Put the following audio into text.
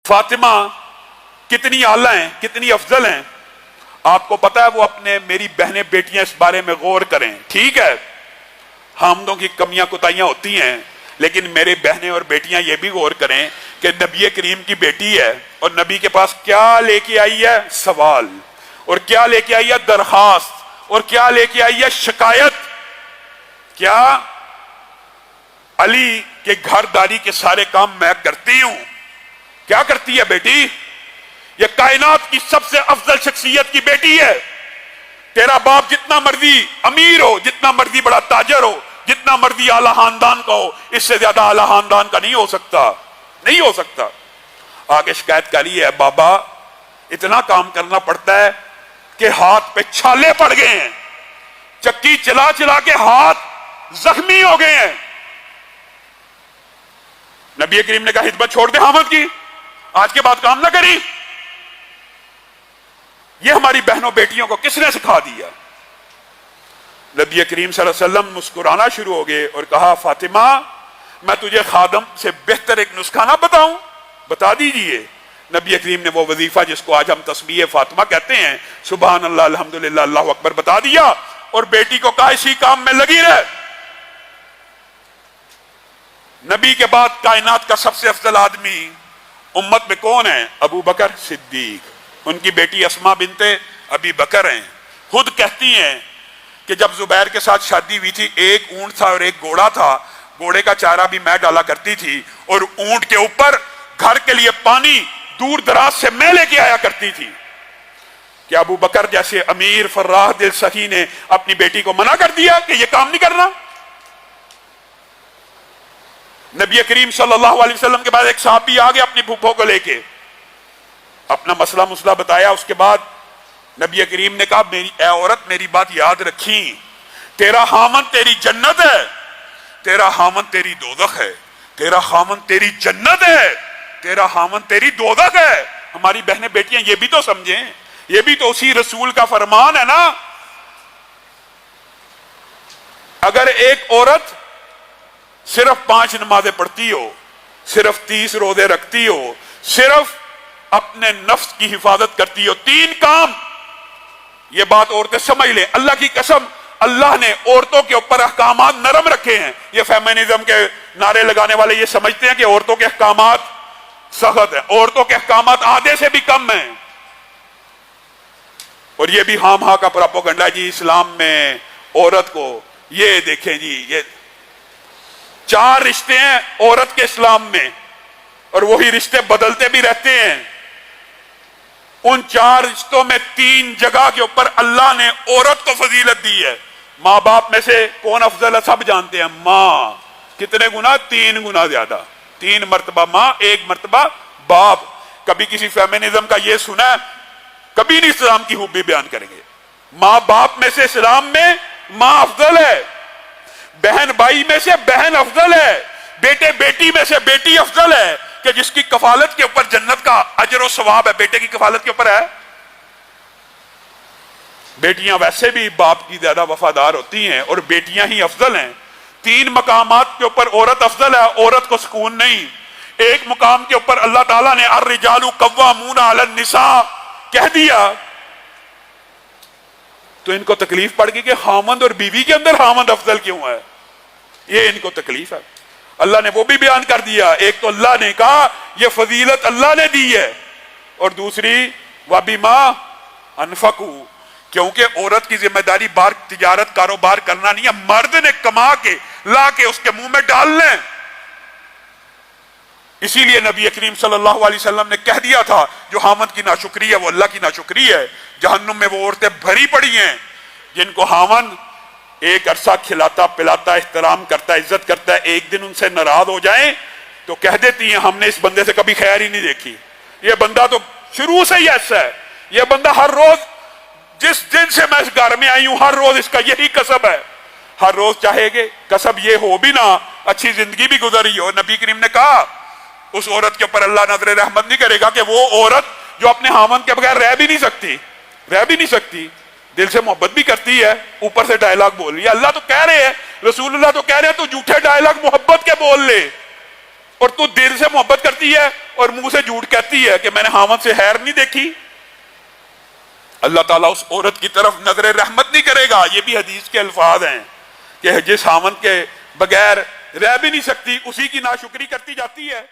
فاطمہ کتنی اعلیٰ ہیں، کتنی افضل ہیں، آپ کو پتا ہے؟ وہ اپنے میری بہنیں بیٹیاں اس بارے میں غور کریں. ٹھیک ہے حامدوں کی کمیاں کوتاہیاں ہوتی ہیں، لیکن میرے بہنیں اور بیٹیاں یہ بھی غور کریں کہ نبی کریم کی بیٹی ہے اور نبی کے پاس کیا لے کے آئی ہے؟ سوال. اور کیا لے کے آئی ہے؟ درخواست. اور کیا لے کے آئی ہے؟ شکایت. کیا؟ علی کے گھر داری کے سارے کام میں کرتی ہوں. کیا کرتی ہے بیٹی؟ یہ کائنات کی سب سے افضل شخصیت کی بیٹی ہے. تیرا باپ جتنا مرضی امیر ہو، جتنا مرضی بڑا تاجر ہو، جتنا مرضی اعلیٰ خاندان کا ہو، اس سے زیادہ اعلیٰ خاندان کا نہیں ہو سکتا، نہیں ہو سکتا. آگے شکایت کری ہے، بابا اتنا کام کرنا پڑتا ہے کہ ہاتھ پہ چھالے پڑ گئے ہیں، چکی چلا چلا کے ہاتھ زخمی ہو گئے ہیں. نبی کریم نے کہا خدمت چھوڑ دے حامد کی، آج کے بعد کام نہ کری. یہ ہماری بہنوں بیٹیوں کو کس نے سکھا دیا؟ نبی کریم صلی اللہ علیہ وسلم مسکرانا شروع ہو گئے اور کہا فاطمہ میں تجھے خادم سے بہتر ایک نسخہ نہ بتاؤں؟ بتا دیجئے. نبی کریم نے وہ وظیفہ جس کو آج ہم تسبیح فاطمہ کہتے ہیں، سبحان اللہ الحمدللہ اللہ اکبر، بتا دیا اور بیٹی کو کہا اسی کام میں لگی رہ. نبی کے بعد کائنات کا سب سے افضل آدمی امت میں کون ہے؟ ابو بکر صدیق. ان کی بیٹی اسما بنت ابی بکر ہیں. خود کہتی ہیں کہ جب زبیر کے ساتھ شادی ہوئی تھی، ایک اونٹ تھا اور ایک گھوڑا تھا، گھوڑے کا چارہ بھی میں ڈالا کرتی تھی اور اونٹ کے اوپر گھر کے لیے پانی دور دراز سے میں لے کے آیا کرتی تھی. کہ ابو بکر جیسے امیر فراح دل سخی نے اپنی بیٹی کو منع کر دیا کہ یہ کام نہیں کرنا؟ نبی کریم صلی اللہ علیہ وسلم کے بعد ایک صحابی آ گیا اپنی پھوپھو کو لے کے، اپنا مسئلہ بتایا. اس کے بعد نبی کریم نے کہا اے عورت میری بات یاد رکھی، تیرا خامن تیری جنت ہے، تیرا خامن تیری دوزخ ہے. تیرا خامن تیری جنت ہے، تیرا خامن تیری دوزخ ہے. ہماری بہنیں بیٹیاں یہ بھی تو سمجھیں، یہ بھی تو اسی رسول کا فرمان ہے نا. اگر ایک عورت صرف 5 نمازیں پڑھتی ہو، صرف 30 روزے رکھتی ہو، صرف اپنے نفس کی حفاظت کرتی ہو، 3 کام، یہ بات عورتیں سمجھ لیں. اللہ کی قسم اللہ نے عورتوں کے اوپر احکامات نرم رکھے ہیں. یہ فیمنزم کے نعرے لگانے والے یہ سمجھتے ہیں کہ عورتوں کے احکامات سخت ہیں. عورتوں کے احکامات آدھے سے بھی کم ہیں. اور یہ بھی ہام ہاں کا پراپوگنڈا جی اسلام میں عورت کو، یہ دیکھیں جی یہ 4 رشتے ہیں عورت کے اسلام میں اور وہی رشتے بدلتے بھی رہتے ہیں. ان 4 رشتوں میں 3 جگہ کے اوپر اللہ نے عورت کو فضیلت دی ہے. ماں باپ میں سے کون افضل ہے سب جانتے ہیں. ماں کتنے گنا؟ 3 گنا زیادہ. 3 مرتبہ ماں، 1 مرتبہ باپ. کبھی کسی فیمنزم کا یہ سنا ہے؟ کبھی نہیں اسلام کی خوبی بیان کریں گے. ماں باپ میں سے اسلام میں ماں افضل ہے، بہن بھائی میں سے بہن افضل ہے، بیٹے بیٹی میں سے بیٹی افضل ہے. کہ جس کی کفالت کے اوپر جنت کا اجر و ثواب ہے، بیٹے کی کفالت کے اوپر ہے. بیٹیاں ویسے بھی باپ کی زیادہ وفادار ہوتی ہیں اور بیٹیاں ہی افضل ہیں. 3 مقامات کے اوپر عورت افضل ہے، عورت کو سکون نہیں. ایک مقام کے اوپر اللہ تعالیٰ نے الرجال قوامون علی النساء کہہ دیا تو ان کو تکلیف پڑ گئی کہ خامند اور بیوی کے اندر خامند افضل کیوں ہے. یہ ان کو تکلیف ہے. اللہ نے وہ بھی بیان کر دیا. ایک تو اللہ نے کہا یہ فضیلت اللہ نے دی ہے، اور دوسری وَبِمَا أَنفَقُوا، کیونکہ عورت کی ذمہ داری بار تجارت کاروبار کرنا نہیں ہے، مرد نے کما کے لا کے اس کے منہ میں ڈالنا ہے. اسی لیے نبی کریم صلی اللہ علیہ وسلم نے کہہ دیا تھا جو خامند کی ناشکری ہے وہ اللہ کی ناشکری ہے. جہنم میں وہ عورتیں بھری پڑی ہیں جن کو خامند ایک عرصہ کھلاتا پلاتا احترام کرتا عزت کرتا ہے، ایک دن ان سے ناراض ہو جائیں تو کہہ دیتی ہیں ہم نے اس بندے سے کبھی خیر ہی نہیں دیکھی، یہ بندہ تو شروع سے ہی ایسا ہے، یہ بندہ ہر روز جس دن سے میں اس گھر میں آئی ہوں ہر روز اس کا یہی کسب ہے. ہر روز چاہے گے کسب یہ ہو بھی نہ، اچھی زندگی بھی گزری ہو. نبی کریم نے کہا اس عورت کے اوپر اللہ نظر رحمت نہیں کرے گا کہ وہ عورت جو اپنے خامند کے بغیر رہ بھی نہیں سکتی، دل سے محبت بھی کرتی ہے، اوپر سے ڈائلاگ بول رہی ہے. اللہ تو کہہ رہے ہیں، رسول اللہ تو کہہ رہے ہیں تو جھوٹے ڈائلاگ محبت کے بول لے اور تو دل سے محبت کرتی ہے اور منہ سے جھوٹ کہتی ہے کہ میں نے خاوند سے خیر نہیں دیکھی، اللہ تعالیٰ اس عورت کی طرف نظر رحمت نہیں کرے گا۔ یہ بھی حدیث کے الفاظ ہیں کہ جس خاوند کے بغیر رہ بھی نہیں سکتی اسی کی ناشکری کرتی جاتی ہے۔